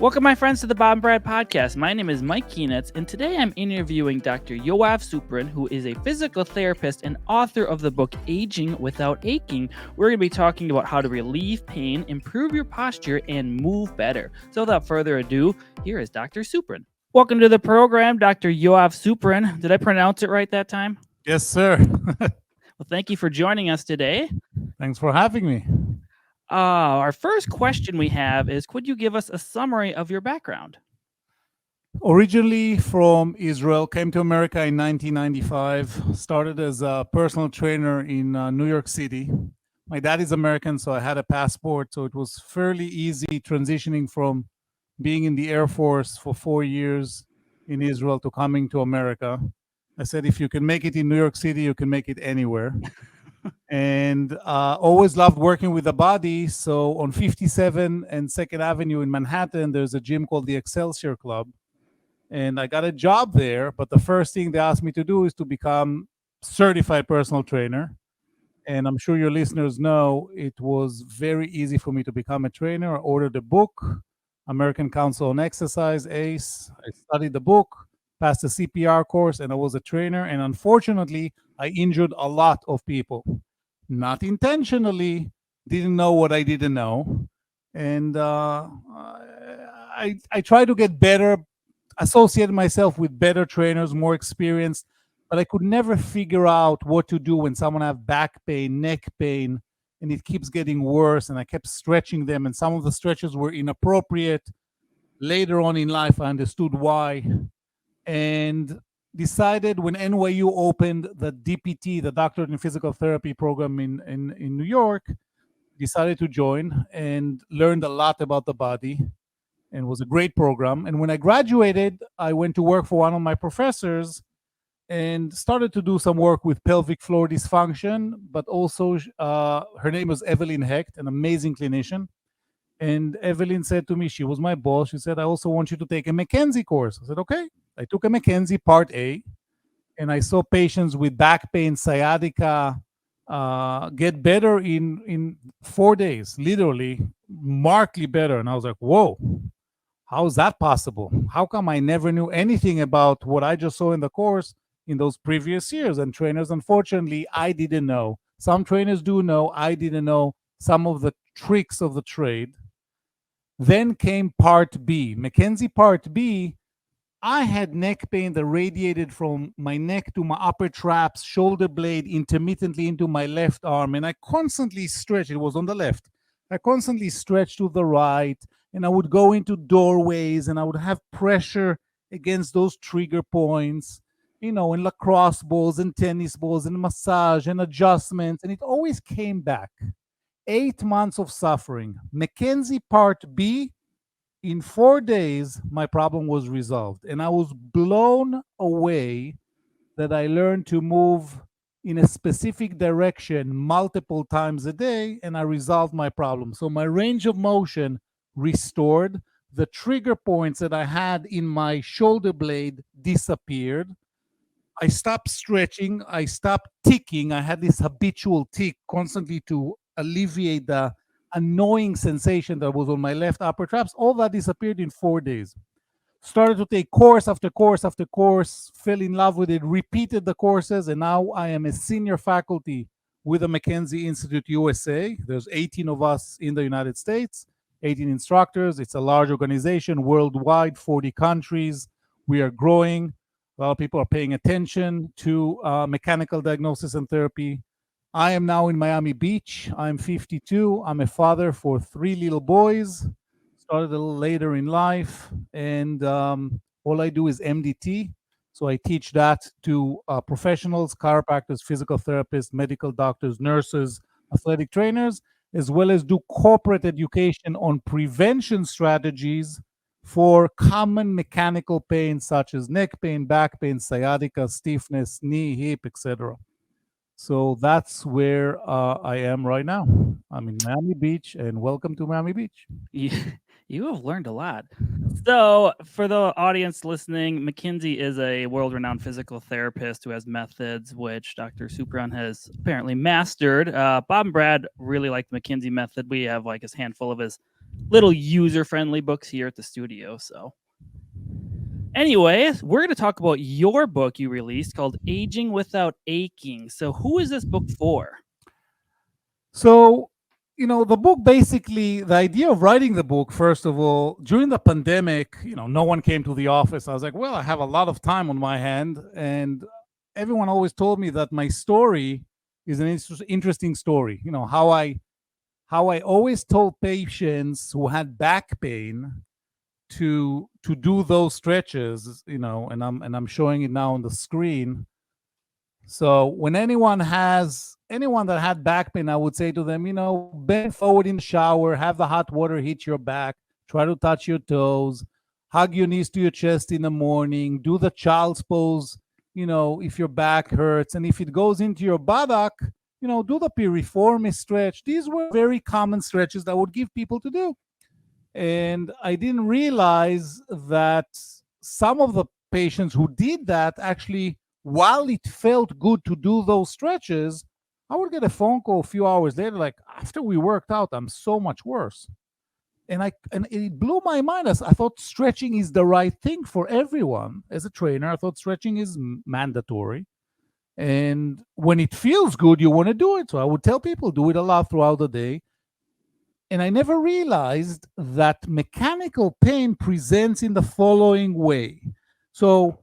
Welcome, my friends, to the Bob and Brad podcast. My name is Mike Keenitz, and today I'm interviewing Dr. Yoav Suprun, who is a physical therapist and author of the book Aging Without Aching. We're going to be talking about how to relieve pain, improve your posture, and move better. So without further ado, here is Dr. Suprun. Welcome to the program, Dr. Yoav Suprun. Did I pronounce it right that time? Yes, sir. Well, thank you for joining us today. Thanks for having me. Our first question we have is, could you give us a summary of your background? Originally from Israel, came to America in 1995, started as a personal trainer in New York City. My dad is American, so I had a passport, so it was fairly easy transitioning from being in the Air Force for 4 years in Israel to coming to America. I said, if you can make it in New York City, you can make it anywhere. And always loved working with the body. So on 57 and 2nd Avenue in Manhattan, there's a gym called the Excelsior Club. And I got a job there, but the first thing they asked me to do is to become certified personal trainer. And I'm sure your listeners know it was very easy for me to become a trainer. I ordered a book, American Council on Exercise, ACE. I studied the book, passed the CPR course, and I was a trainer. And unfortunately, I injured a lot of people. Not intentionally, didn't know what I didn't know. And I try to get better, associate myself with better trainers, more experienced, but I could never figure out what to do when someone have back pain, neck pain, and it keeps getting worse. And I kept stretching them, and some of the stretches were inappropriate. Later on in life, I understood why, and decided when NYU opened the DPT, the Doctorate in Physical Therapy program in New York, decided to join and learned a lot about the body, and was a great program. And when I graduated, I went to work for one of my professors and started to do some work with pelvic floor dysfunction, but also her name was Evelyn Hecht, an amazing clinician. And Evelyn said to me, she was my boss, she said, I also want you to take a McKenzie course. I said, okay. I took a McKenzie Part A, and I saw patients with back pain, sciatica, get better in 4 days, literally, markedly better. And I was like, whoa, how is that possible? How come I never knew anything about what I just saw in the course in those previous years? And trainers, unfortunately, I didn't know. Some trainers do know, I didn't know some of the tricks of the trade. Then came Part B. McKenzie Part B, I had neck pain that radiated from my neck to my upper traps, shoulder blade, intermittently into my left arm. And I constantly stretched. It was on the left. I constantly stretched to the right. And I would go into doorways and I would have pressure against those trigger points, in lacrosse balls and tennis balls and massage and adjustments. And it always came back. 8 months of suffering. McKenzie Part B, in 4 days, my problem was resolved. And I was blown away that I learned to move in a specific direction multiple times a day, and I resolved my problem. So my range of motion restored. The trigger points that I had in my shoulder blade disappeared. I stopped stretching. I stopped ticking. I had this habitual tick constantly to alleviate the annoying sensation that was on my left upper traps. All that disappeared in 4 days. Started to take course after course after course, fell in love with it, repeated the courses, and now I am a senior faculty with the McKenzie Institute USA. There's 18 of us in the United States, 18 instructors. It's a large organization worldwide, 40 countries. We are growing. A lot of people are paying attention to mechanical diagnosis and therapy. I am now in Miami Beach. I'm 52. I'm a father for 3 little boys. Started a little later in life, and all I do is MDT. So I teach that to professionals, chiropractors, physical therapists, medical doctors, nurses, athletic trainers, as well as do corporate education on prevention strategies for common mechanical pain such as neck pain, back pain, sciatica, stiffness, knee, hip, etc. So that's where I am right now. I'm in Miami Beach, and welcome to Miami Beach. You have learned a lot. So, for the audience listening, McKenzie is a world-renowned physical therapist who has methods which Dr. Suprun has apparently mastered. Bob and Brad really like the McKenzie method. We have like a handful of his little user friendly books here at the studio. So, anyways, we're going to talk about your book you released called Aging Without Aching. So, who is this book for? So, the book basically, the idea of writing the book, first of all, during the pandemic, no one came to the office. I was like, well, I have a lot of time on my hand. And everyone always told me that my story is an interesting story. How I always told patients who had back pain to do those stretches, and I'm showing it now on the screen. So when anyone that had back pain, I would say to them, bend forward in the shower, have the hot water hit your back, try to touch your toes, hug your knees to your chest in the morning, do the child's pose, if your back hurts. And if it goes into your buttock, do the piriformis stretch. These were very common stretches that I would give people to do. And I didn't realize that some of the patients who did that actually, while it felt good to do those stretches, I would get a phone call a few hours later, like, after we worked out, I'm so much worse. And it blew my mind. As I thought stretching is the right thing for everyone. As a trainer, I thought stretching is mandatory. And when it feels good, you want to do it. So I would tell people, do it a lot throughout the day. And I never realized that mechanical pain presents in the following way. So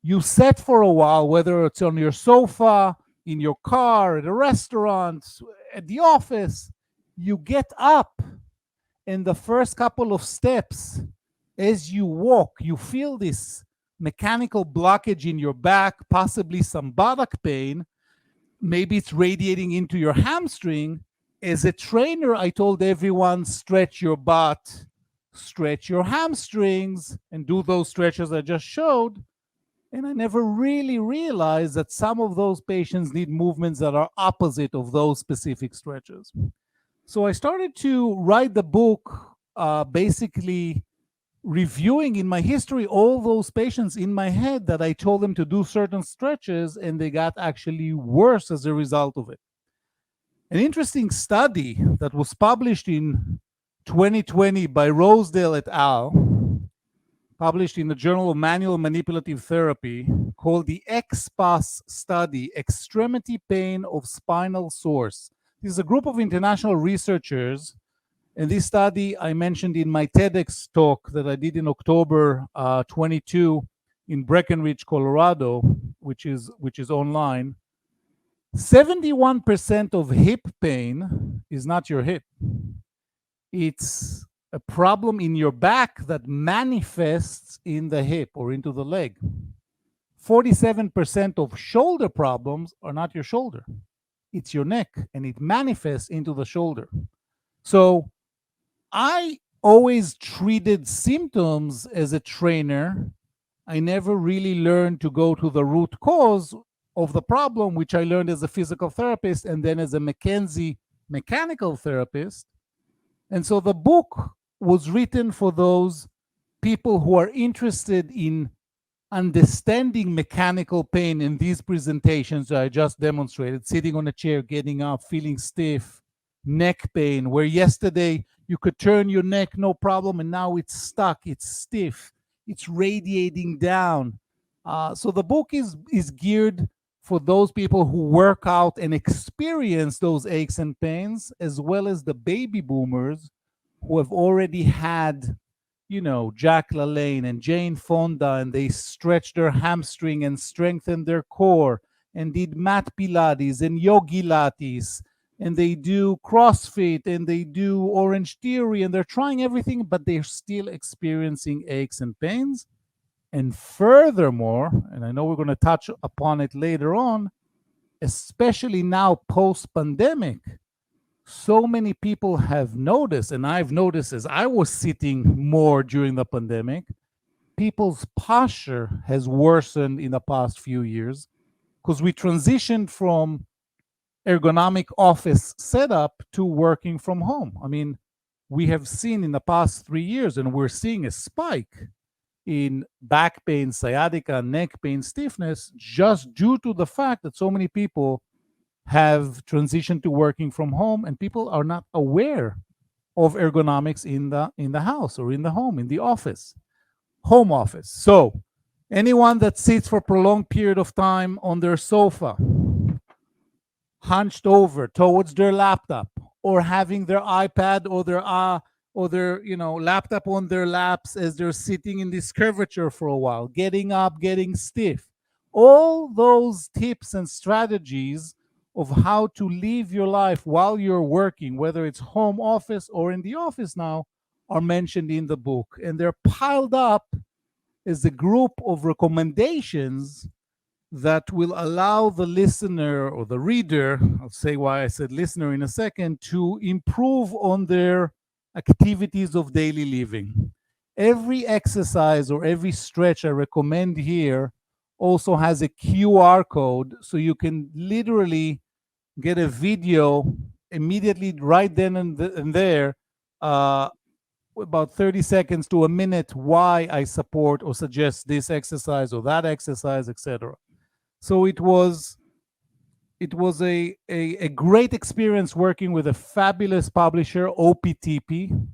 you sit for a while, whether it's on your sofa, in your car, at a restaurant, at the office, you get up, and the first couple of steps, as you walk, you feel this mechanical blockage in your back, possibly some buttock pain. Maybe it's radiating into your hamstring. As a trainer, I told everyone, stretch your butt, stretch your hamstrings, and do those stretches I just showed. And I never really realized that some of those patients need movements that are opposite of those specific stretches. So I started to write the book, basically reviewing in my history all those patients in my head that I told them to do certain stretches, and they got actually worse as a result of it. An interesting study that was published in 2020 by Rosedale et al., published in the Journal of Manual Manipulative Therapy, called the XPAS study, Extremity Pain of Spinal Source. This is a group of international researchers, and this study I mentioned in my TEDx talk that I did in October 22 in Breckenridge, Colorado, which is online. 71% of hip pain is not your hip. It's a problem in your back that manifests in the hip or into the leg. 47% of shoulder problems are not your shoulder. It's your neck, and it manifests into the shoulder. So I always treated symptoms as a trainer. I never really learned to go to the root cause of the problem, which I learned as a physical therapist and then as a McKenzie mechanical therapist. And so the book was written for those people who are interested in understanding mechanical pain in these presentations that I just demonstrated, sitting on a chair, getting up, feeling stiff, neck pain, where yesterday you could turn your neck, no problem, and now it's stuck, it's stiff, it's radiating down. So the book is geared for those people who work out and experience those aches and pains, as well as the baby boomers who have already had, Jack LaLanne and Jane Fonda, and they stretched their hamstring and strengthened their core and did mat Pilates and yogi lattes, and they do CrossFit and they do Orange Theory, and they're trying everything, but they're still experiencing aches and pains. And furthermore, and I know we're going to touch upon it later on, especially now post-pandemic, so many people have noticed, and I've noticed as I was sitting more during the pandemic, people's posture has worsened in the past few years because we transitioned from ergonomic office setup to working from home. I mean, we have seen in the past 3 years, and we're seeing a spike in back pain, sciatica, neck pain, stiffness, just due to the fact that so many people have transitioned to working from home, and people are not aware of ergonomics in the house or in the home, in the office, home office. So anyone that sits for a prolonged period of time on their sofa, hunched over towards their laptop, or having their iPad or their laptop on their laps as they're sitting in this curvature for a while, getting up, getting stiff. All those tips and strategies of how to live your life while you're working, whether it's home office or in the office now, are mentioned in the book. And they're piled up as a group of recommendations that will allow the listener or the reader, I'll say why I said listener in a second, to improve on their activities of daily living. Every exercise or every stretch I recommend here also has a QR code, so you can literally get a video immediately right then and there, uh, about 30 seconds to a minute, why I support or suggest this exercise or that exercise, etc. So it was a great experience working with a fabulous publisher, OPTP,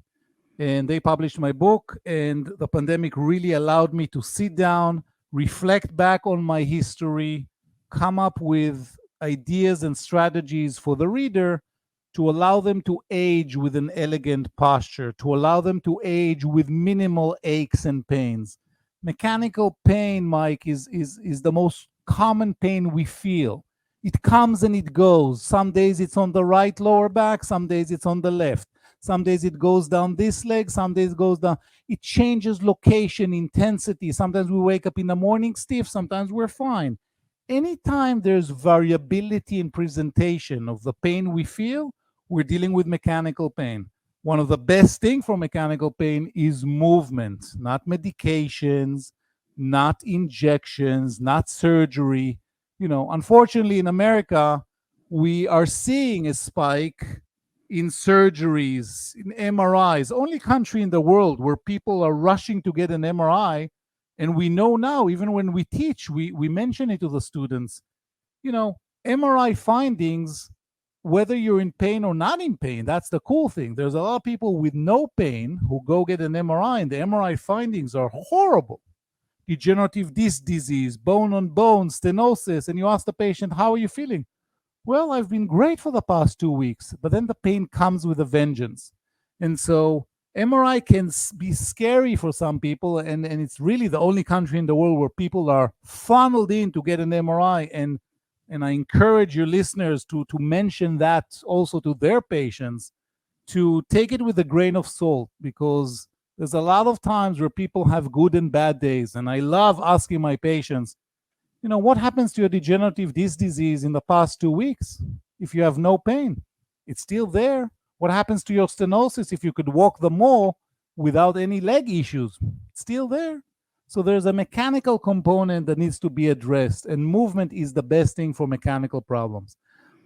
and they published my book. And the pandemic really allowed me to sit down, reflect back on my history, come up with ideas and strategies for the reader to allow them to age with an elegant posture, to allow them to age with minimal aches and pains. Mechanical pain, Mike, is the most common pain we feel. It comes and it goes. Some days it's on the right lower back, some days it's on the left. Some days it goes down this leg, some days it goes down. It changes location, intensity. Sometimes we wake up in the morning stiff, sometimes we're fine. Anytime there's variability in presentation of the pain we feel, we're dealing with mechanical pain. One of the best things for mechanical pain is movement, not medications, not injections, not surgery. Unfortunately, in America, we are seeing a spike in surgeries, in MRIs. Only country in the world where people are rushing to get an MRI. And we know now, even when we teach, we mention it to the students, MRI findings, whether you're in pain or not in pain, that's the cool thing. There's a lot of people with no pain who go get an MRI, and the MRI findings are horrible. Degenerative disc disease, bone on bone, stenosis, and you ask the patient, how are you feeling? Well, I've been great for the past 2 weeks, but then the pain comes with a vengeance. And so MRI can be scary for some people, and it's really the only country in the world where people are funneled in to get an MRI. And I encourage your listeners to mention that also to their patients, to take it with a grain of salt, because there's a lot of times where people have good and bad days. And I love asking my patients, what happens to your degenerative disc disease in the past 2 weeks? If you have no pain, it's still there. What happens to your stenosis if you could walk the mall without any leg issues? It's still there. So there's a mechanical component that needs to be addressed, and movement is the best thing for mechanical problems.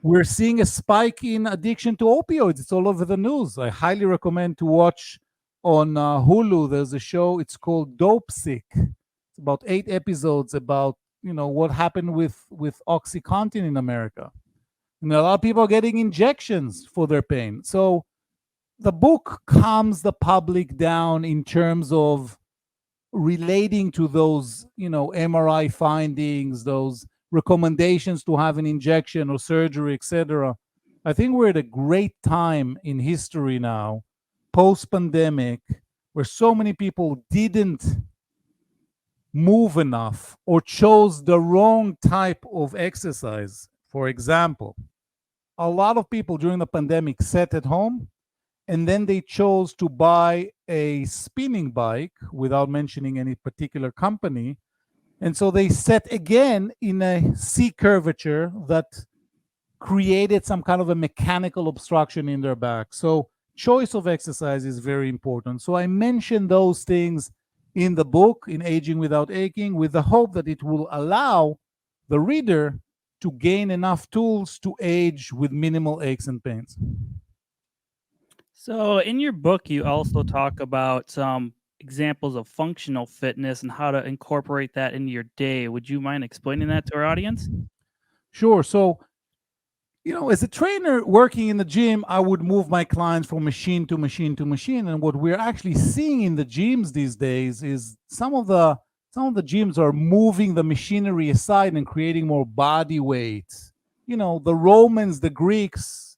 We're seeing a spike in addiction to opioids. It's all over the news. I highly recommend to watch on Hulu. There's a show, it's called Dope Sick. It's about 8 episodes about what happened with OxyContin in America. And a lot of people are getting injections for their pain. So the book calms the public down in terms of relating to those MRI findings, those recommendations to have an injection or surgery, etc. I think we're at a great time in history now, post pandemic, where so many people didn't move enough or chose the wrong type of exercise. For example, a lot of people during the pandemic sat at home and then they chose to buy a spinning bike without mentioning any particular company. And so they sat again in a C curvature that created some kind of a mechanical obstruction in their back. So choice of exercise is very important. So I mentioned those things in the book, in Aging Without Aching, with the hope that it will allow the reader to gain enough tools to age with minimal aches and pains. So, in your book, you also talk about some examples of functional fitness and how to incorporate that into your day. Would you mind explaining that to our audience? Sure. So As a trainer working in the gym, I would move my clients from machine to machine to machine. And what we're actually seeing in the gyms these days is some of the gyms are moving the machinery aside and creating more body weight. The Romans, the Greeks,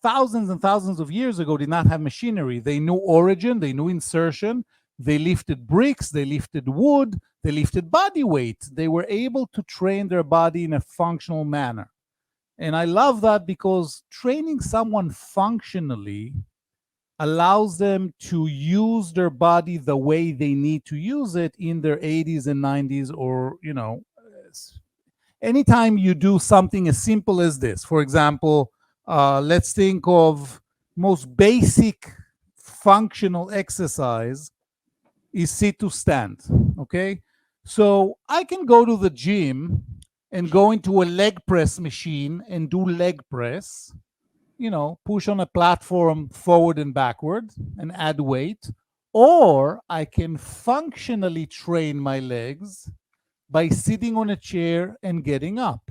thousands and thousands of years ago did not have machinery. They knew origin, they knew insertion, they lifted bricks, they lifted wood, they lifted body weight. They were able to train their body in a functional manner. And I love that because training someone functionally allows them to use their body the way they need to use it in their 80s and 90s, or, anytime you do something as simple as this. For example, let's think of most basic functional exercise is sit to stand. Okay. So I can go to the gym and go into a leg press machine and do leg press, push on a platform forward and backward and add weight. Or I can functionally train my legs by sitting on a chair and getting up.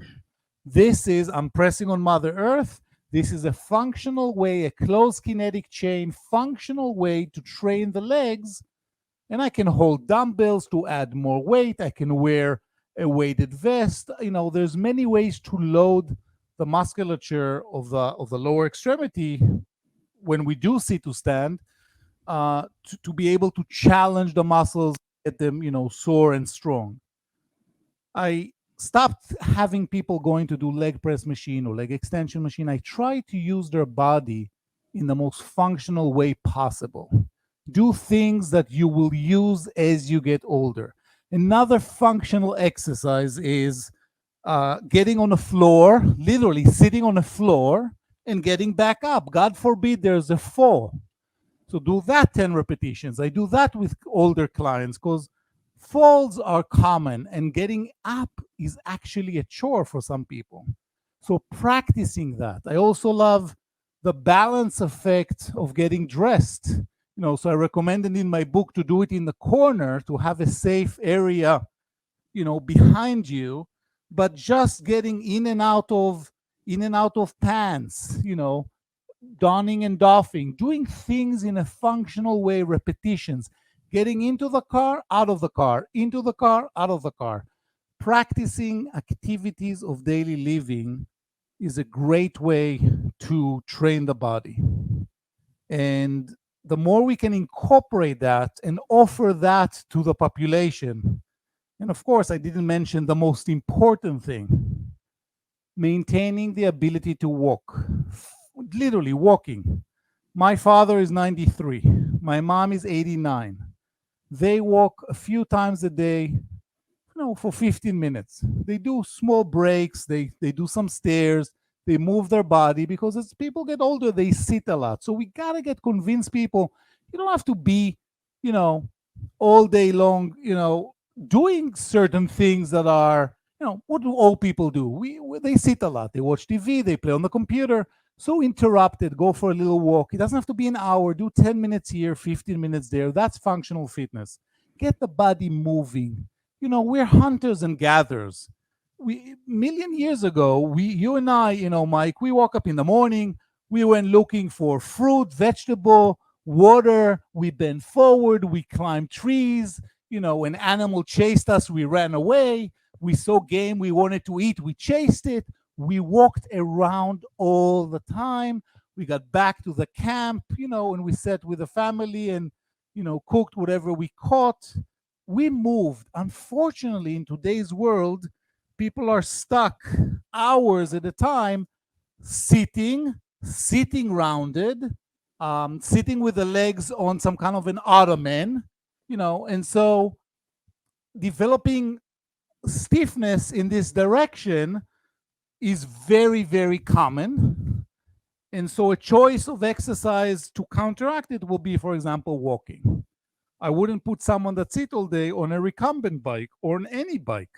I'm pressing on Mother Earth. This is a functional way, a closed kinetic chain, functional way to train the legs. And I can hold dumbbells to add more weight. I can wear a weighted vest. There's many ways to load the musculature of the lower extremity when we do sit to stand, to be able to challenge the muscles, get them, sore and strong. I stopped having people going to do leg press machine or leg extension machine. I try to use their body in the most functional way possible. Do things that you will use as you get older. Another functional exercise is getting on the floor, literally sitting on the floor and getting back up. God forbid there's a fall. So do that 10 repetitions. I do that with older clients because falls are common and getting up is actually a chore for some people. So practicing that. I also love the balance effect of getting dressed. So I recommended in my book to do it in the corner to have a safe area, behind you, but just getting in and out of pants, donning and doffing, doing things in a functional way, repetitions, getting into the car, out of the car, into the car, out of the car. Practicing activities of daily living is a great way to train the body. And the more we can incorporate that and offer that to the population, and of course, I didn't mention the most important thing, maintaining the ability to walk, literally walking. My father is 93. My mom is 89. They walk a few times a day, for 15 minutes. They do small breaks, they do some stairs, they move their body because as people get older, they sit a lot. So we got to get convince people you don't have to be, you know, all day long, doing certain things that are, what do old people do? They sit a lot, they watch TV, they play on the computer. So interrupt it, go for a little walk. It doesn't have to be an hour. Do 10 minutes here, 15 minutes there. That's functional fitness. Get the body moving. We're hunters and gatherers. We million years ago, you and I, Mike, we woke up in the morning, we went looking for fruit, vegetable, water, we bent forward, we climbed trees, when animal chased us, we ran away, we saw game we wanted to eat, we chased it, we walked around all the time. We got back to the camp, and we sat with the family and, cooked whatever we caught. We moved. Unfortunately, in today's world, people are stuck hours at a time sitting rounded, sitting with the legs on some kind of an ottoman, and so developing stiffness in this direction is very, very common. And so a choice of exercise to counteract it will be, for example, walking. I wouldn't put someone that sit all day on a recumbent bike or on any bike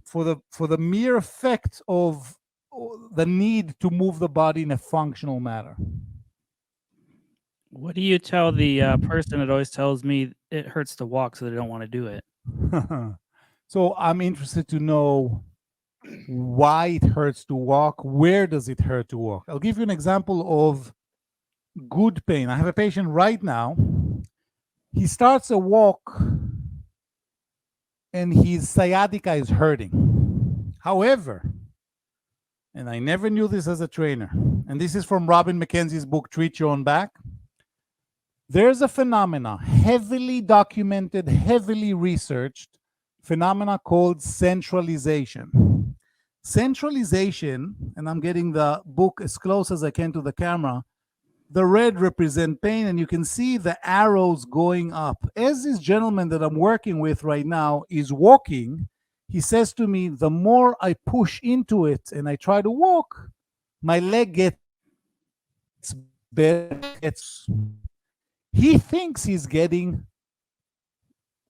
for the mere effect of the need to move the body in a functional manner. What do you tell the person that always tells me it hurts to walk, so they don't want to do it? So I'm interested to know why it hurts to walk, where does it hurt to walk. I'll give you an example of good pain. I have a patient right now. He starts a walk and his sciatica is hurting. However, and I never knew this as a trainer, and this is from Robin McKenzie's book, Treat Your Own Back. There's a phenomena, heavily documented, heavily researched, phenomena called centralization. Centralization, and I'm getting the book as close as I can to the camera, the red represent pain, and you can see the arrows going up. As this gentleman that I'm working with right now is walking, he says to me, the more I push into it and I try to walk, my leg gets better. He thinks he's getting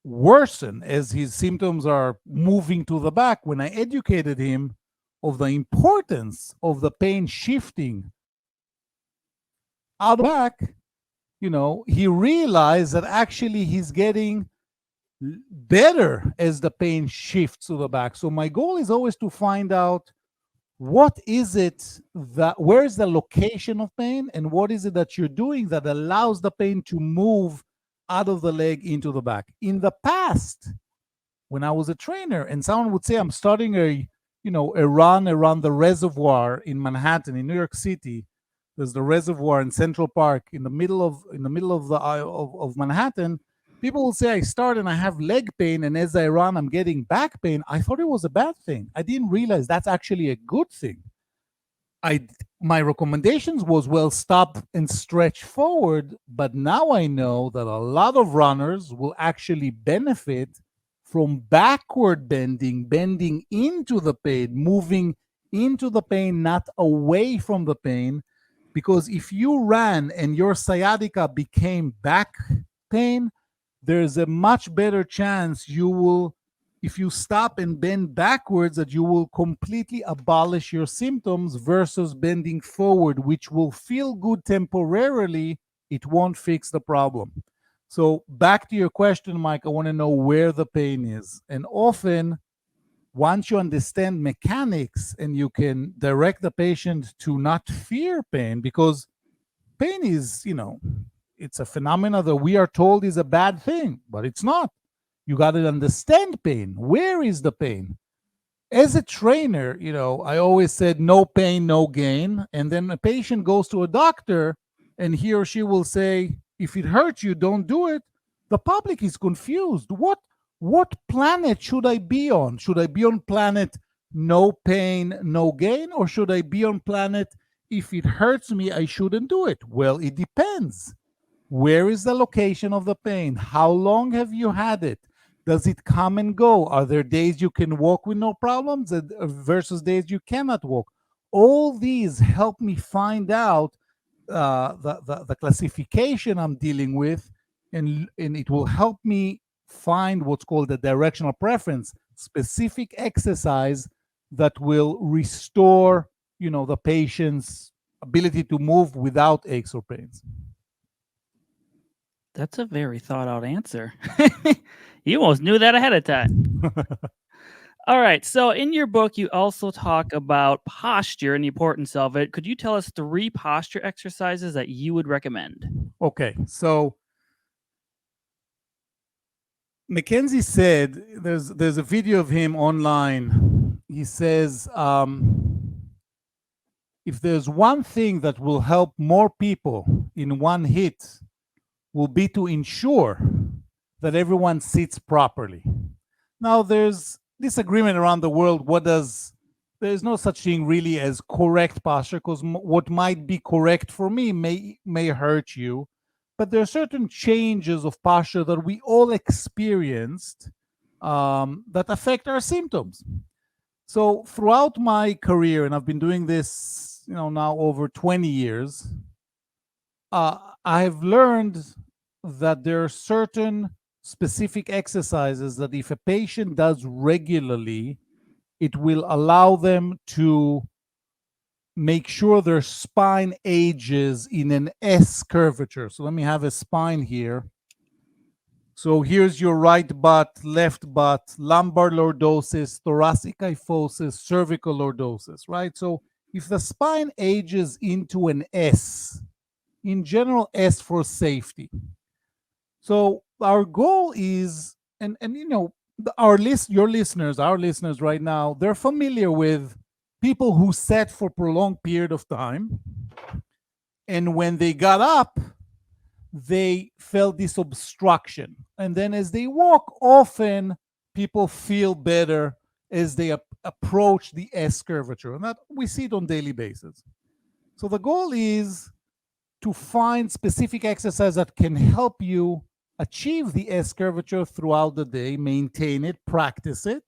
worsen as his symptoms are moving to the back. When I educated him of the importance of the pain shifting out of the back, he realized that actually he's getting better as the pain shifts to the back. So my goal is always to find out what is it that, where is the location of pain, and what is it that you're doing that allows the pain to move out of the leg into the back. In the past, when I was a trainer and someone would say, I'm starting a run around the reservoir in Manhattan, in New York City. There's the reservoir in Central Park in the middle of of Manhattan. People will say I start and I have leg pain, and as I run, I'm getting back pain. I thought it was a bad thing. I didn't realize that's actually a good thing. My recommendations was, well, stop and stretch forward, but now I know that a lot of runners will actually benefit from backward bending into the pain, moving into the pain, not away from the pain. Because if you ran and your sciatica became back pain, there's a much better chance you will, if you stop and bend backwards, that you will completely abolish your symptoms versus bending forward, which will feel good temporarily. It won't fix the problem. So back to your question, Mike, I want to know where the pain is. And often, once you understand mechanics and you can direct the patient to not fear pain, because pain is, it's a phenomena that we are told is a bad thing, but it's not. You got to understand pain. Where is the pain? As a trainer, I always said no pain, no gain. And then a patient goes to a doctor and he or she will say, if it hurts you, don't do it. The public is confused. What planet should I be on? Should I be on planet no pain, no gain? Or should I be on planet if it hurts me, I shouldn't do it? Well, it depends. Where is the location of the pain? How long have you had it? Does it come and go? Are there days you can walk with no problems versus days you cannot walk? All these help me find out the classification I'm dealing with, and it will help me find what's called a directional preference, specific exercise that will restore, the patient's ability to move without aches or pains. That's a very thought out answer. You almost knew that ahead of time. All right. So in your book, you also talk about posture and the importance of it. Could you tell us 3 posture exercises that you would recommend? Okay, so McKenzie said there's a video of him online. He says, if there's one thing that will help more people in one hit, will be to ensure that everyone sits properly. Now, there's disagreement around the world. There's no such thing really as correct posture, because what might be correct for me may hurt you. But there are certain changes of posture that we all experienced that affect our symptoms. So throughout my career, and I've been doing this, now over 20 years, I've learned that there are certain specific exercises that if a patient does regularly, it will allow them to make sure their spine ages in an S curvature. So let me have a spine here. So here's your right butt, left butt, lumbar lordosis, thoracic kyphosis, cervical lordosis, right? So if the spine ages into an S, in general, S for safety. So our goal is, and you know, your listeners, our listeners right now, they're familiar with people who sat for prolonged period of time, and when they got up, they felt this obstruction. And then as they walk, often people feel better as they approach the S curvature. And that we see it on daily basis. So the goal is to find specific exercise that can help you achieve the S curvature throughout the day, maintain it, practice it.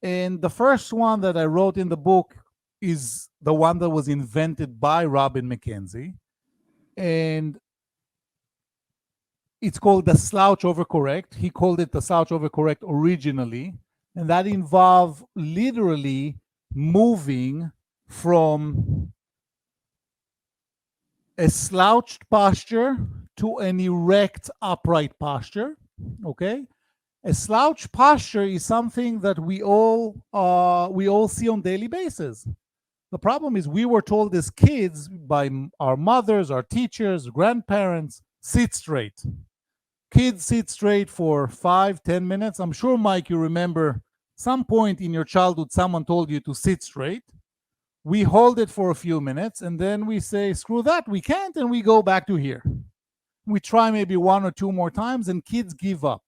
And the first one that I wrote in the book is the one that was invented by Robin McKenzie. And it's called the slouch overcorrect. He called it the slouch overcorrect originally, and that involved literally moving from a slouched posture to an erect upright posture. Okay, a slouch posture is something that we all see on daily basis. The problem is we were told as kids by our mothers, our teachers, grandparents, sit straight. Kids sit straight for 5, 10 minutes. I'm sure, Mike, you remember some point in your childhood someone told you to sit straight. We hold it for a few minutes and then we say, screw that, we can't, and we go back to here. We try maybe one or two more times and kids give up.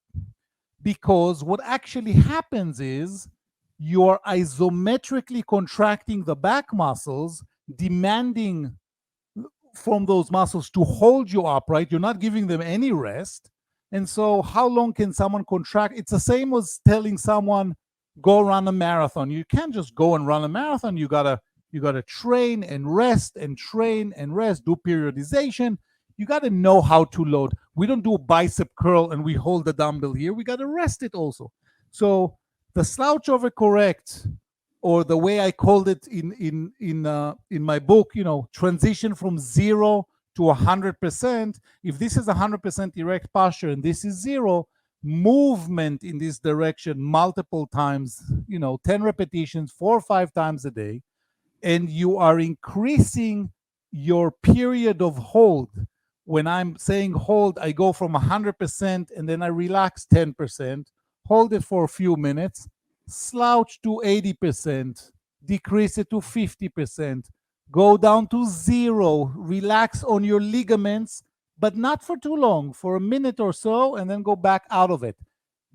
Because what actually happens is you're isometrically contracting the back muscles, demanding from those muscles to hold you upright. You're not giving them any rest. And so, how long can someone contract? It's the same as telling someone, go run a marathon. You can't just go and run a marathon. You gotta train and rest and train and rest, do periodization. You gotta know how to load. We don't do a bicep curl and we hold the dumbbell here. We gotta rest it also. So the slouch over correct, or the way I called it in my book, transition from 0 to 100%. If this is 100% erect posture and this is 0, movement in this direction multiple times, 10 repetitions, 4 or 5 times a day, and you are increasing your period of hold. When I'm saying hold, I go from 100% and then I relax 10%, hold it for a few minutes, slouch to 80%, decrease it to 50%, go down to 0, relax on your ligaments, but not for too long, for a minute or so, and then go back out of it.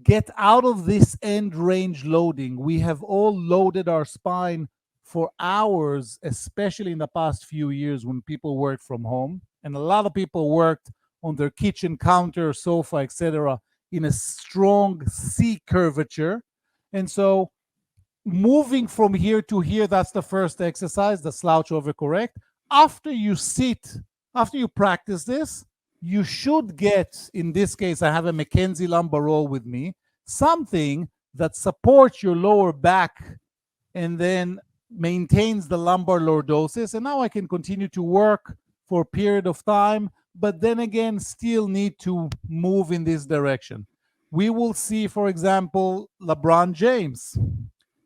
Get out of this end range loading. We have all loaded our spine for hours, especially in the past few years when people worked from home. And a lot of people worked on their kitchen counter, sofa, etc., in a strong C curvature. And so moving from here to here, that's the first exercise, the slouch over correct. After you sit, after you practice this, you should get, in this case, I have a McKenzie lumbar roll with me, something that supports your lower back and then maintains the lumbar lordosis. And now I can continue to work for a period of time, but then again, still need to move in this direction. We will see, for example, LeBron James.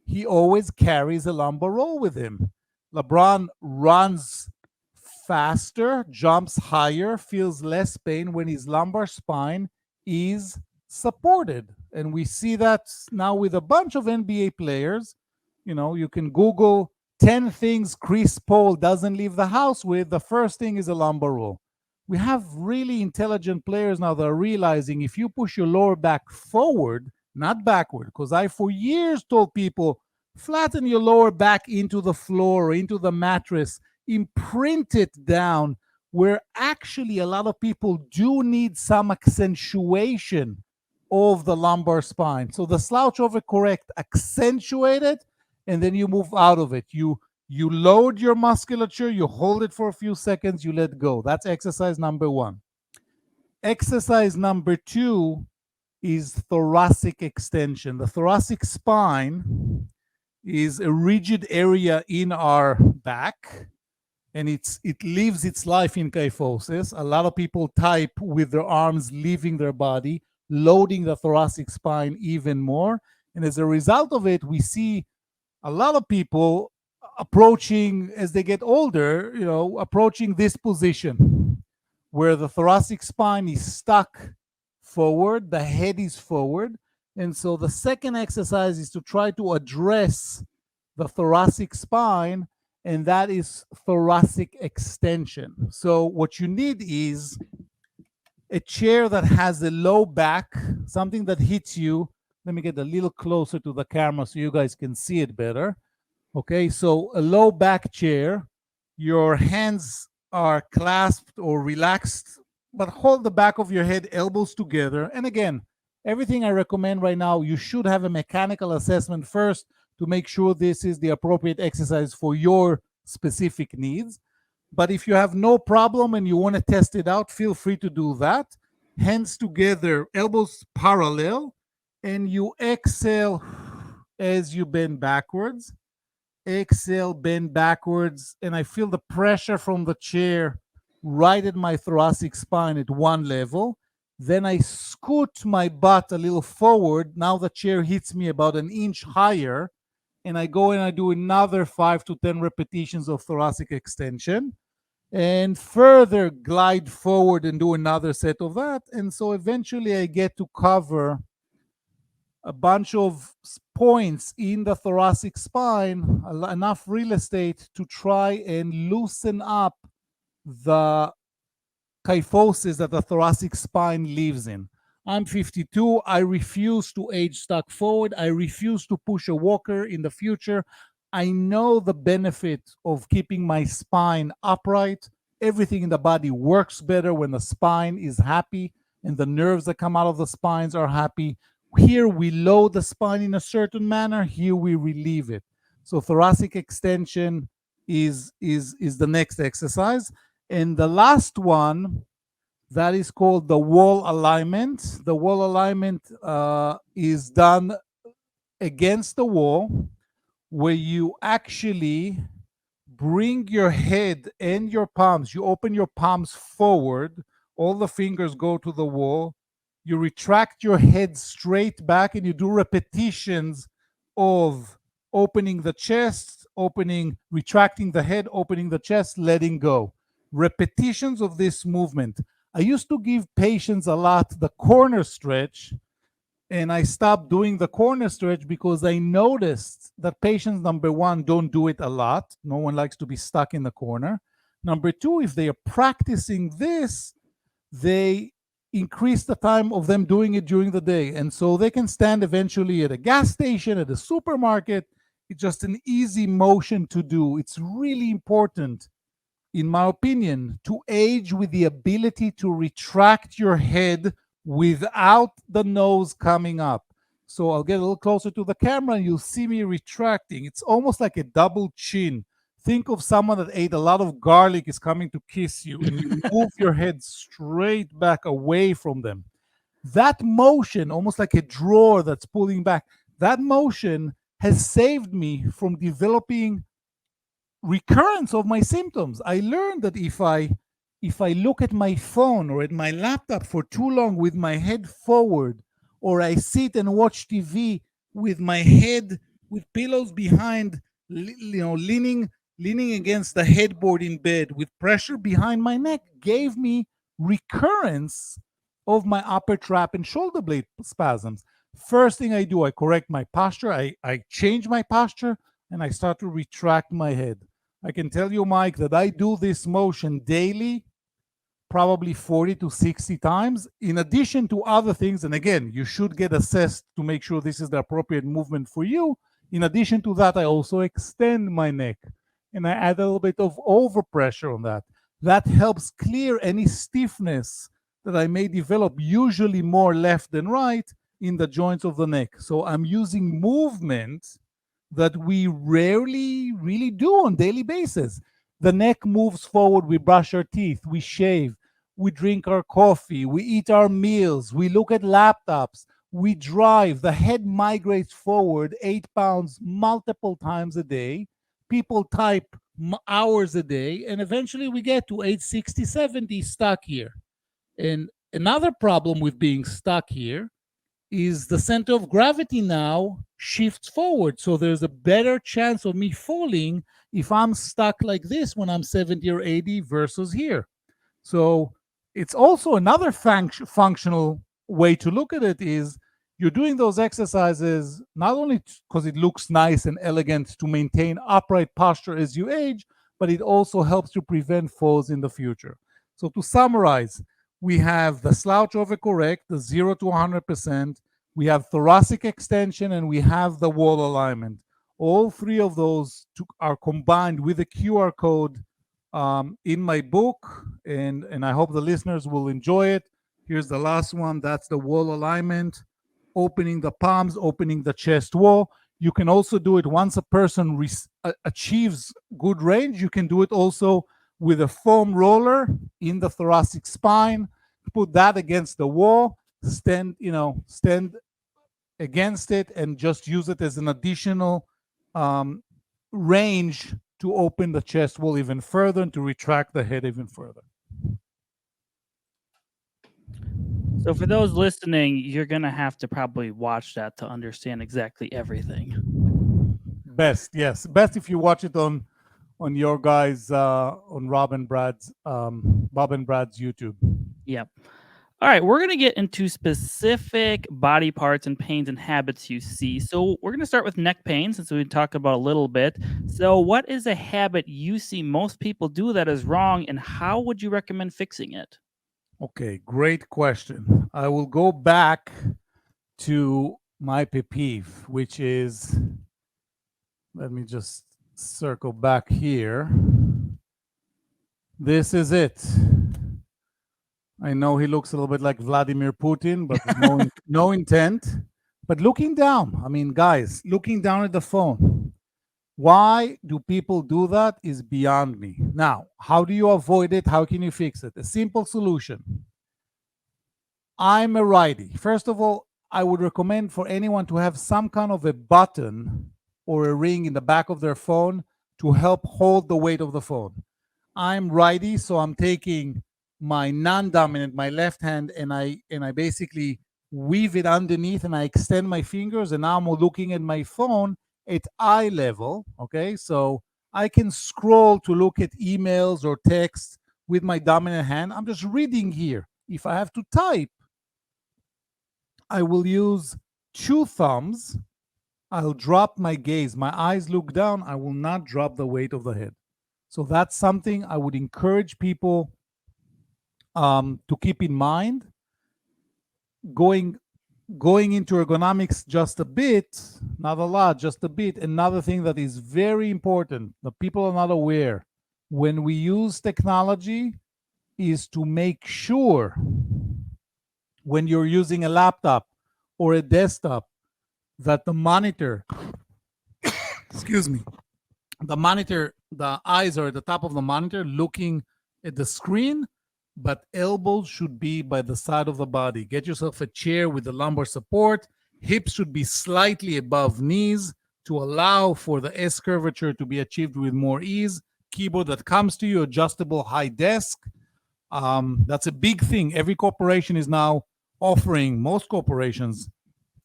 He always carries a lumbar roll with him. LeBron runs faster, jumps higher, feels less pain when his lumbar spine is supported. And we see that now with a bunch of NBA players. You can Google 10 things Chris Paul doesn't leave the house with. The first thing is a lumbar roll. We have really intelligent players now that are realizing if you push your lower back forward, not backward, because I for years told people, flatten your lower back into the floor or into the mattress, imprint it down, where actually a lot of people do need some accentuation of the lumbar spine. So the slouch over correct accentuate it, and then you move out of it. You load your musculature, you hold it for a few seconds, you let go. That's exercise number 1. Exercise number 2 is thoracic extension. The thoracic spine is a rigid area in our back, and it lives its life in kyphosis. A lot of people type with their arms leaving their body. loading the thoracic spine even more. And as a result of it, we see a lot of people approaching, as they get older, approaching this position where the thoracic spine is stuck forward, the head is forward. And so the second exercise is to try to address the thoracic spine, and that is thoracic extension. So what you need is a chair that has a low back, something that hits you. Let me get a little closer to the camera so you guys can see it better. Okay, so a low back chair, your hands are clasped or relaxed, but hold the back of your head, elbows together. And again, everything I recommend right now, you should have a mechanical assessment first to make sure this is the appropriate exercise for your specific needs. But if you have no problem and you want to test it out, feel free to do that. Hands together, elbows parallel, and you exhale as you bend backwards. Exhale, bend backwards, and I feel the pressure from the chair right at my thoracic spine at one level. Then I scoot my butt a little forward. Now the chair hits me about an inch higher, and I go and I do another 5 to 10 repetitions of thoracic extension, and further glide forward and do another set of that. And so eventually I get to cover a bunch of points in the thoracic spine, enough real estate to try and loosen up the kyphosis that the thoracic spine lives in. I'm 52. I refuse to age stuck forward. I refuse to push a walker in the future. I know the benefit of keeping my spine upright. Everything in the body works better when the spine is happy and the nerves that come out of the spines are happy. Here we load the spine in a certain manner. Here we relieve it. So thoracic extension is the next exercise. And the last one, that is called the wall alignment. The wall alignment is done against the wall, where you actually bring your head and your palms, you open your palms forward, all the fingers go to the wall, you retract your head straight back, and you do repetitions of opening the chest, retracting the head, opening the chest, letting go. Repetitions of this movement. I used to give patients a lot the corner stretch, and I stopped doing the corner stretch because I noticed that patients, number one, don't do it a lot. No one likes to be stuck in the corner. Number two, if they are practicing this, they increase the time of them doing it during the day. And so they can stand eventually at a gas station, at a supermarket. It's just an easy motion to do. It's really important, in my opinion, to age with the ability to retract your head without the nose coming up. So I'll get a little closer to the camera and you'll see me retracting. It's almost like a double chin. Think of someone that ate a lot of garlic is coming to kiss you, and you move your head straight back away from them. That motion, almost like a drawer that's pulling back, that motion has saved me from developing recurrence of my symptoms. I learned that if I look at my phone or at my laptop for too long with my head forward, or I sit and watch TV with my head with pillows behind, leaning against the headboard in bed with pressure behind my neck, gave me recurrence of my upper trap and shoulder blade spasms. First thing I do, I correct my posture. I change my posture and I start to retract my head. I can tell you, Mike, that I do this motion daily, probably 40 to 60 times, in addition to other things. And again, you should get assessed to make sure this is the appropriate movement for you. In addition to that, I also extend my neck and I add a little bit of overpressure on that. That helps clear any stiffness that I may develop, usually more left than right, in the joints of the neck. So I'm using movement that we rarely really do on daily basis. The neck moves forward, we brush our teeth, we shave, we drink our coffee, we eat our meals, we look at laptops, we drive, the head migrates forward 8 pounds multiple times a day. People type hours a day, and eventually we get to age 60, 70 stuck here. And another problem with being stuck here is the center of gravity now shifts forward. So there's a better chance of me falling if I'm stuck like this when I'm 70 or 80 versus here. So it's also another functional way to look at it is you're doing those exercises not only because it looks nice and elegant to maintain upright posture as you age, but it also helps to prevent falls in the future. So to summarize, we have the slouch over correct, the 0 to 100%, we have thoracic extension, and we have the wall alignment. All three of those are combined with a QR code in my book, and I hope the listeners will enjoy it. Here's the last one. That's the wall alignment, opening the palms, opening the chest wall. You can also do it once a person achieves good range. You can do it also with a foam roller in the thoracic spine. Put that against the wall. Stand against it, and just use it as an additional range to open the chest wall even further and to retract the head even further. So for those listening, you're going to have to probably watch that to understand exactly everything. Best, yes. Best if you watch it on your guys on Bob and Brad's YouTube. Yep. All right, we're going to get into specific body parts and pains and habits you see. So we're going to start with neck pain since we talked about a little bit. So what is a habit you see most people do that is wrong, and how would you recommend fixing it? Okay, great question. I will go back to my pet peeve, which is, let me just circle back here. This is it. I know he looks a little bit like Vladimir Putin, but no intent. But looking down, I mean, guys, looking down at the phone, why do people do that is beyond me. Now, how do you avoid it? How can you fix it? A simple solution. I'm a righty. First of all, I would recommend for anyone to have some kind of a button or a ring in the back of their phone to help hold the weight of the phone. I'm righty, so I'm taking my non-dominant, my left hand, and I basically weave it underneath, and I extend my fingers, and now I'm looking at my phone at eye level. Okay, so I can scroll to look at emails or texts with my dominant hand. I'm just reading here. If I have to type, I will use two thumbs. I'll drop my gaze. My eyes look down. I will not drop the weight of the head. So that's something I would encourage people to keep in mind. Going into ergonomics just a bit, not a lot, just a bit. Another thing that is very important that people are not aware when we use technology is to make sure when you're using a laptop or a desktop that the monitor, excuse me, the eyes are at the top of the monitor looking at the screen, but elbows should be by the side of the body. Get yourself a chair with the lumbar support. Hips should be slightly above knees to allow for the S curvature to be achieved with more ease. Keyboard that comes to you, adjustable high desk. That's a big thing. Every corporation is now offering, most corporations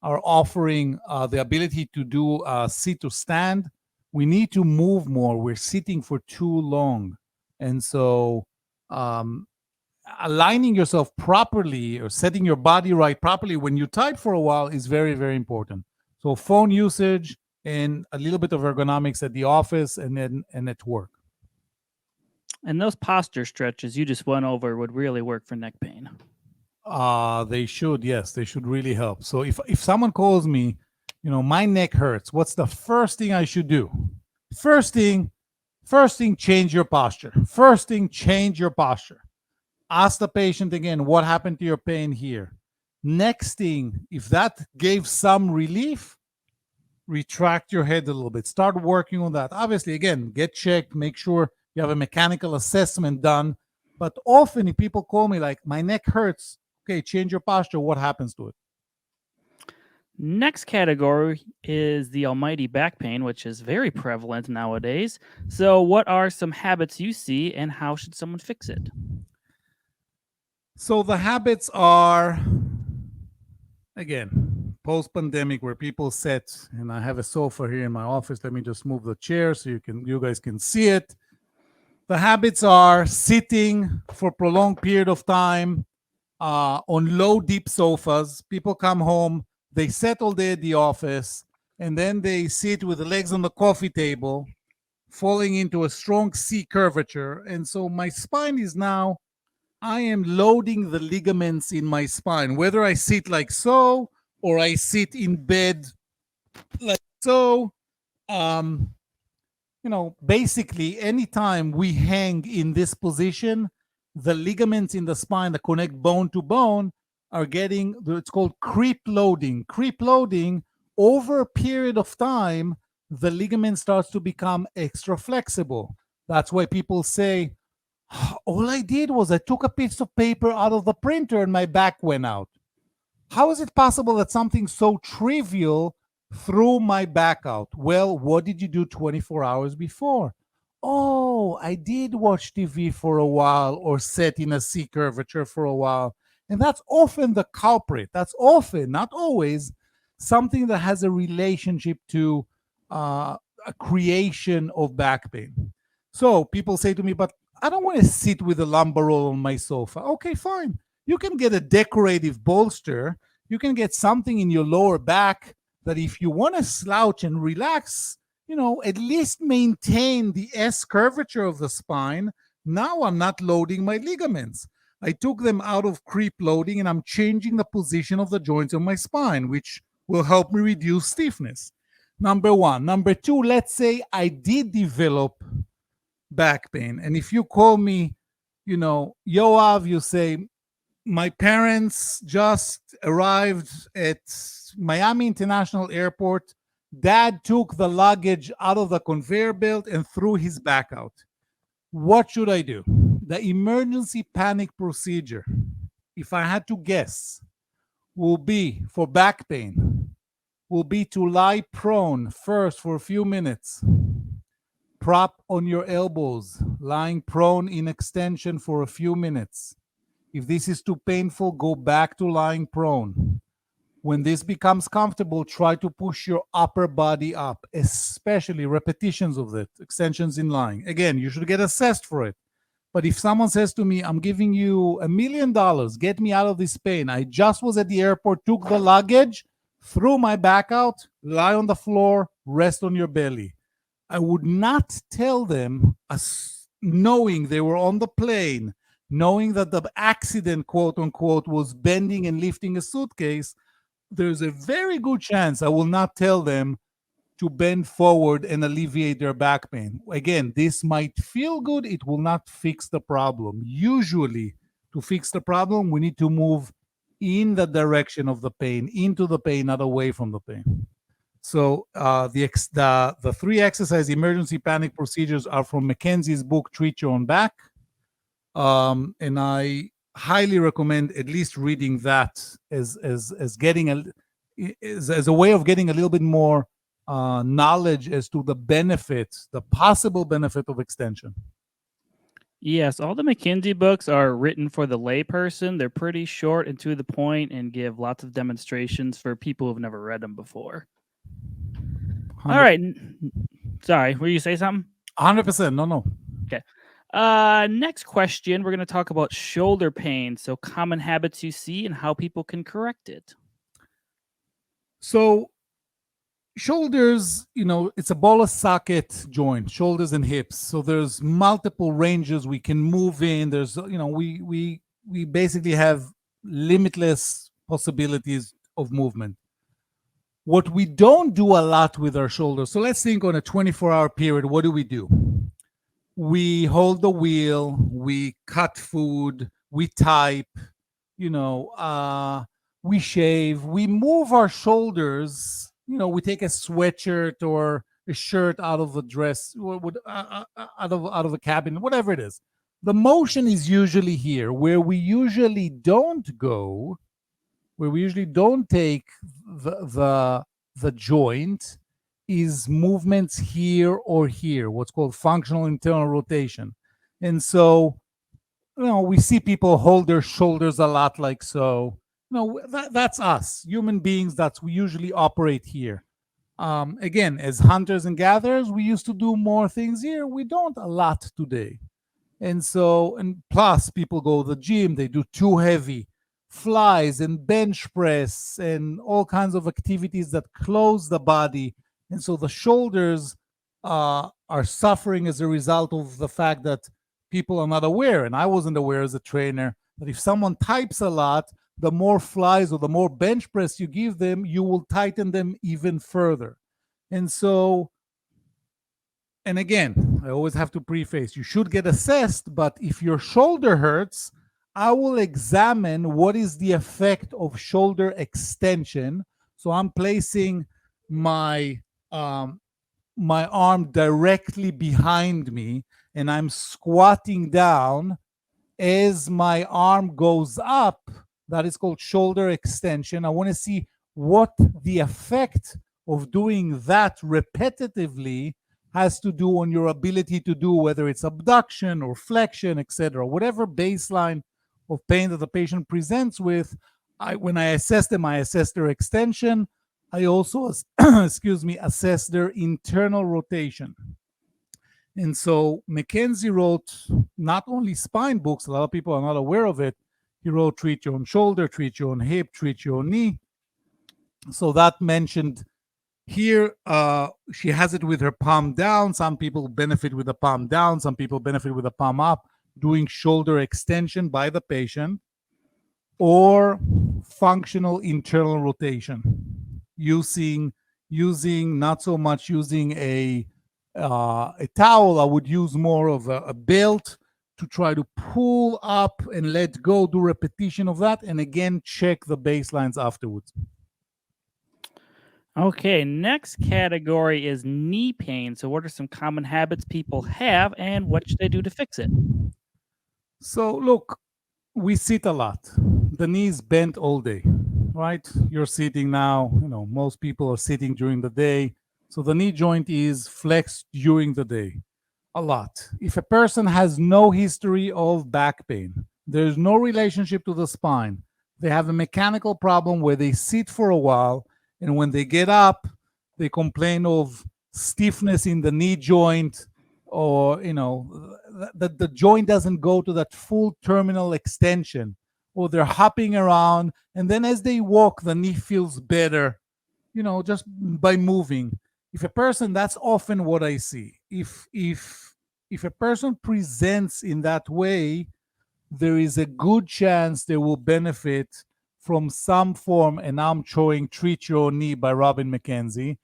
are offering the ability to do sit to stand. We need to move more. We're sitting for too long. And so aligning yourself properly or setting your body right properly when you type for a while is very, very important. So phone usage and a little bit of ergonomics at the office and at work. And those posture stretches you just went over would really work for neck pain. They should, yes, they should really help. So if someone calls me, my neck hurts, what's the first thing I should do? First thing, change your posture. First thing, change your posture. Ask the patient again, what happened to your pain here? Next thing, if that gave some relief, retract your head a little bit. Start working on that. Obviously, again, get checked, make sure you have a mechanical assessment done. But often if people call me like, my neck hurts, okay, change your posture, what happens to it? Next category is the almighty back pain, which is very prevalent nowadays. So what are some habits you see and how should someone fix it? So the habits are, again, post pandemic, where people sit, and I have a sofa here in my office. Let me just move the chair so you guys can see it. The habits are sitting for prolonged period of time on low, deep sofas. People come home, they settle there at the office, and then they sit with the legs on the coffee table, falling into a strong C curvature. And so my spine is now, I am loading the ligaments in my spine, whether I sit like so or I sit in bed like so. Um, Basically, anytime we hang in this position, the ligaments in the spine that connect bone to bone are getting, it's called creep loading. Creep loading, over a period of time, the ligament starts to become extra flexible. That's why people say, all I did was I took a piece of paper out of the printer and my back went out. How is it possible that something so trivial threw my back out? Well, what did you do 24 hours before? Oh, I did watch TV for a while or sat in a C curvature for a while. And that's often the culprit. That's often, not always, something that has a relationship to a creation of back pain. So people say to me, but I don't want to sit with a lumbar roll on my sofa. Okay, fine. You can get a decorative bolster. You can get something in your lower back that if you want to slouch and relax, at least maintain the S curvature of the spine. Now I'm not loading my ligaments. I took them out of creep loading and I'm changing the position of the joints of my spine, which will help me reduce stiffness. Number one. Number two, let's say I did develop back pain. And if you call me, Yoav, you say, my parents just arrived at Miami International Airport. Dad took the luggage out of the conveyor belt and threw his back out. What should I do? The emergency panic procedure, if I had to guess, will be for back pain, will be to lie prone first for a few minutes, prop on your elbows, lying prone in extension for a few minutes. If this is too painful, go back to lying prone. When this becomes comfortable, try to push your upper body up, especially repetitions of it, extensions in lying. Again, you should get assessed for it. But if someone says to me, I'm giving you $1,000,000, get me out of this pain. I just was at the airport, took the luggage, threw my back out, lie on the floor, rest on your belly. I would not tell them, knowing they were on the plane, knowing that the accident, quote unquote, was bending and lifting a suitcase. There's a very good chance I will not tell them to bend forward and alleviate their back pain. Again, this might feel good, it will not fix the problem. Usually, to fix the problem, we need to move in the direction of the pain, into the pain, not away from the pain. So the three exercise emergency panic procedures are from McKenzie's book Treat Your Own Back, and I highly recommend at least reading that as getting as a way of getting a little bit more knowledge as to the benefits, the possible benefit of extension. Yes, all the McKenzie books are written for the layperson. They're pretty short and to the point and give lots of demonstrations for people who've never read them before. All right. Sorry, were you say something? 100%. No. Okay. Next question, we're going to talk about shoulder pain. So common habits you see and how people can correct it. So shoulders, it's a ball of socket joint, shoulders and hips. So there's multiple ranges we can move in. There's, we basically have limitless possibilities of movement. What we don't do a lot with our shoulders. So let's think on a 24-hour period, what do? We hold the wheel, we cut food, we type, we shave, we move our shoulders. We take a sweatshirt or a shirt out of a dress, out of a cabin, whatever it is. The motion is usually here. Where we usually don't go, where we usually don't take the joint, is movements here or here, what's called functional internal rotation. And so we see people hold their shoulders a lot like so. That's us, human beings. That's we usually operate here. Again, as hunters and gatherers, we used to do more things here. We don't a lot today. And plus, people go to the gym, they do too heavy flies and bench press and all kinds of activities that close the body. And so the shoulders are suffering as a result of the fact that people are not aware. And I wasn't aware as a trainer that if someone types a lot, the more flies or the more bench press you give them, you will tighten them even further. And so, and again, I always have to preface you should get assessed, but if your shoulder hurts, I will examine what is the effect of shoulder extension. So I'm placing my my arm directly behind me and I'm squatting down. As my arm goes up, that is called shoulder extension. I want to see what the effect of doing that repetitively has to do on your ability to do, whether it's abduction or flexion, etc. Whatever baseline of pain that the patient presents with, when I assess them, I assess their extension. I also, excuse me, assess their internal rotation. And so McKenzie wrote not only spine books, a lot of people are not aware of it. He wrote Treat Your Own Shoulder, Treat Your Own Hip, Treat Your Own Knee. So that mentioned here, she has it with her palm down. Some people benefit with the palm down. Some people benefit with the palm up, doing shoulder extension by the patient, or functional internal rotation, using not so much using a towel. I would use more of a belt to try to pull up and let go, do repetition of that, and again check the baselines afterwards. Okay, next category is knee pain. So, what are some common habits people have, and what should they do to fix it? So look, we sit a lot. The knee is bent all day, right? You're sitting now. Most people are sitting during the day. So the knee joint is flexed during the day a lot. If a person has no history of back pain, there's no relationship to the spine, they have a mechanical problem where they sit for a while, and when they get up, they complain of stiffness in the knee joint, or the joint doesn't go to that full terminal extension, or they're hopping around, and then as they walk, the knee feels better, just by moving. If a person, that's often what I see. If a person presents in that way, there is a good chance they will benefit from some form. And I'm showing Treat Your Own Knee by Robin McKenzie.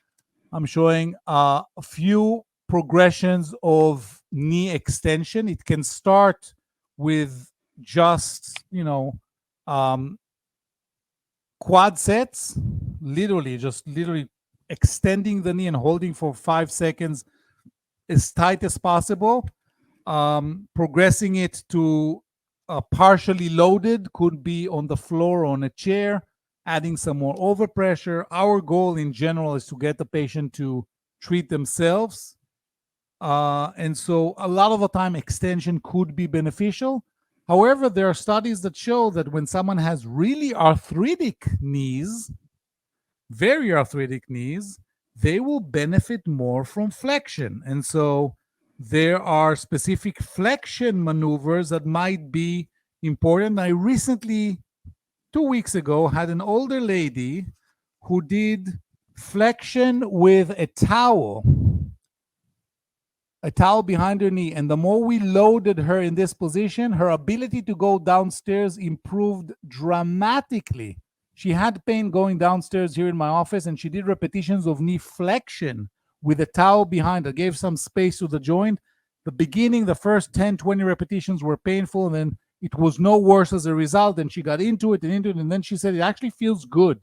I'm showing a few progressions of knee extension. It can start with just quad sets, literally extending the knee and holding for 5 seconds as tight as possible. Progressing it to partially loaded, could be on the floor or on a chair, adding some more overpressure. Our goal in general is to get the patient to treat themselves. And so a lot of the time, extension could be beneficial. However, there are studies that show that when someone has really arthritic knees, very arthritic knees, they will benefit more from flexion. And so there are specific flexion maneuvers that might be important. I recently, 2 weeks ago, had an older lady who did flexion with a towel behind her knee. And the more we loaded her in this position, her ability to go downstairs improved dramatically. She had pain going downstairs here in my office, and she did repetitions of knee flexion with a towel behind her, gave some space to the joint. The beginning, the first 10, 20 repetitions were painful, and then it was no worse as a result. And she got into it, and then she said, it actually feels good.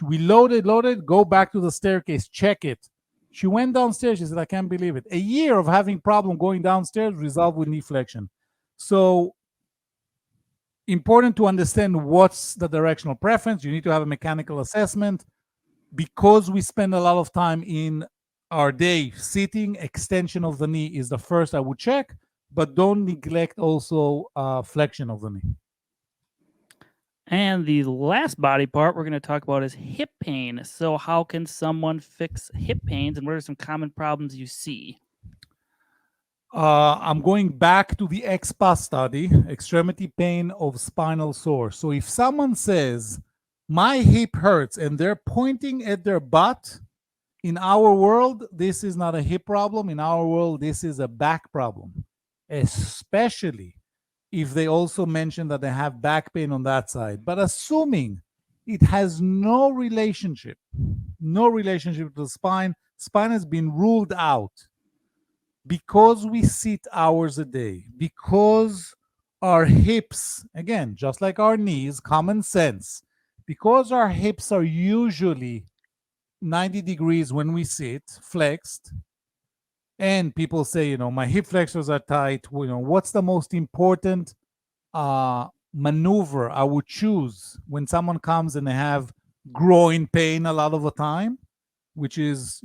We loaded, go back to the staircase, check it. She went downstairs. She said, I can't believe it. A year of having problem going downstairs resolved with knee flexion. So important to understand what's the directional preference. You need to have a mechanical assessment. Because we spend a lot of time in our day sitting, extension of the knee is the first I would check. but don't neglect also flexion of the knee. And the last body part we're going to talk about is hip pain. So, how can someone fix hip pains, and what are some common problems you see? I'm going back to the EXPA study, extremity pain of spinal source. So if someone says, my hip hurts, and they're pointing at their butt, in our world, this is not a hip problem. In our world, this is a back problem, especially if they also mention that they have back pain on that side. But assuming it has no relationship to the spine has been ruled out because we sit hours a day, because our hips, again, just like our knees, common sense, because our hips are usually 90 degrees when we sit, flexed, and people say, my hip flexors are tight. What's the most important maneuver I would choose when someone comes and they have groin pain a lot of the time, which is,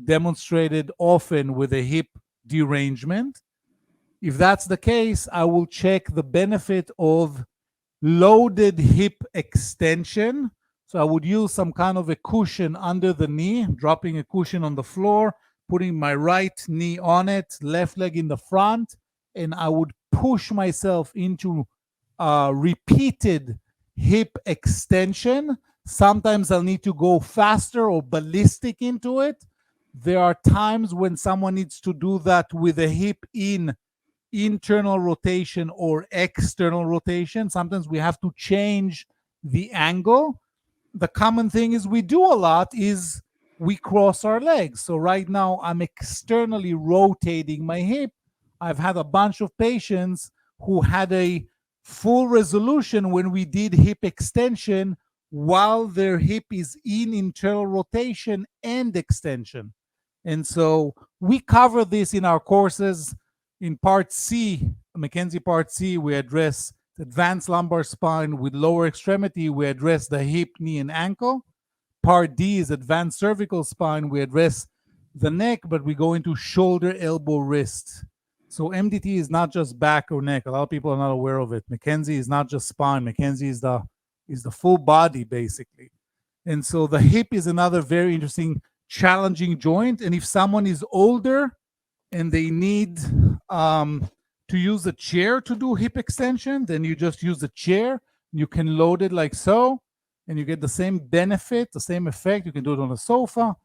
demonstrated often with a hip derangement. If that's the case, I will check the benefit of loaded hip extension. So I would use some kind of a cushion under the knee, dropping a cushion on the floor, putting my right knee on it, left leg in the front, and I would push myself into repeated hip extension. Sometimes I'll need to go faster or ballistic into it. There are times when someone needs to do that with a hip in internal rotation or external rotation. Sometimes we have to change the angle. The common thing is we do a lot is we cross our legs. So right now I'm externally rotating my hip. I've had a bunch of patients who had a full resolution when we did hip extension while their hip is in internal rotation and extension. And so we cover this in our courses. In part C, McKenzie part C, we address the advanced lumbar spine with lower extremity. We address the hip, knee, and ankle. Part D is advanced cervical spine. We address the neck, but we go into shoulder, elbow, wrist. So MDT is not just back or neck. A lot of people are not aware of it. McKenzie is not just spine. McKenzie is the full body, basically. And so the hip is another very interesting, challenging joint. And if someone is older and they need to use a chair to do hip extension, then you just use the chair. You can load it like so, and you get the same benefit, the same effect. You can do it on a sofa.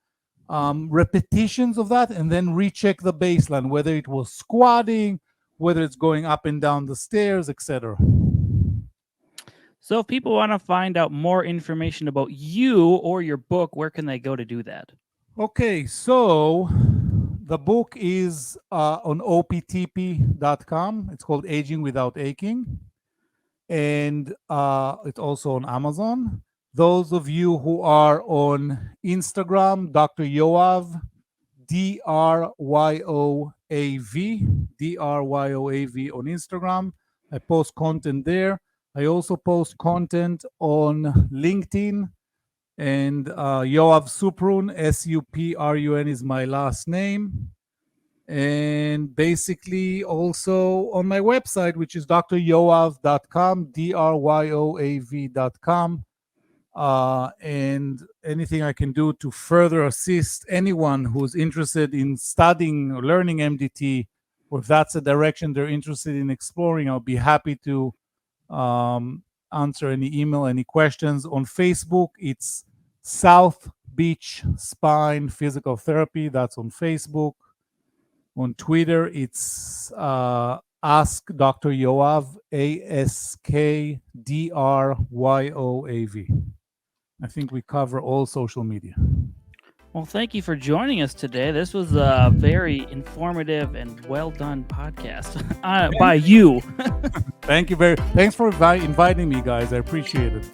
Repetitions of that, and then recheck the baseline, whether it was squatting, whether it's going up and down the stairs, etc. So, if people want to find out more information about you or your book, where can they go to do that? Okay, so the book is on optp.com. It's called Aging Without Aching. And it's also on Amazon. Those of you who are on Instagram, Dr. Yoav, DRYOAV on Instagram. I post content there. I also post content on LinkedIn. And Yoav Suprun, Suprun is my last name. And basically also on my website, which is dryoav.com, dryoav.com. And anything I can do to further assist anyone who's interested in studying or learning MDT, or if that's a direction they're interested in exploring, I'll be happy to answer any email, any questions. On Facebook, it's South Beach Spine Physical Therapy. That's on Facebook. On Twitter, it's Ask Dr. Yoav, AskDrYoav. I think we cover all social media. Well, thank you for joining us today. This was a very informative and well done podcast by you. Thanks for inviting me, guys. I appreciate it.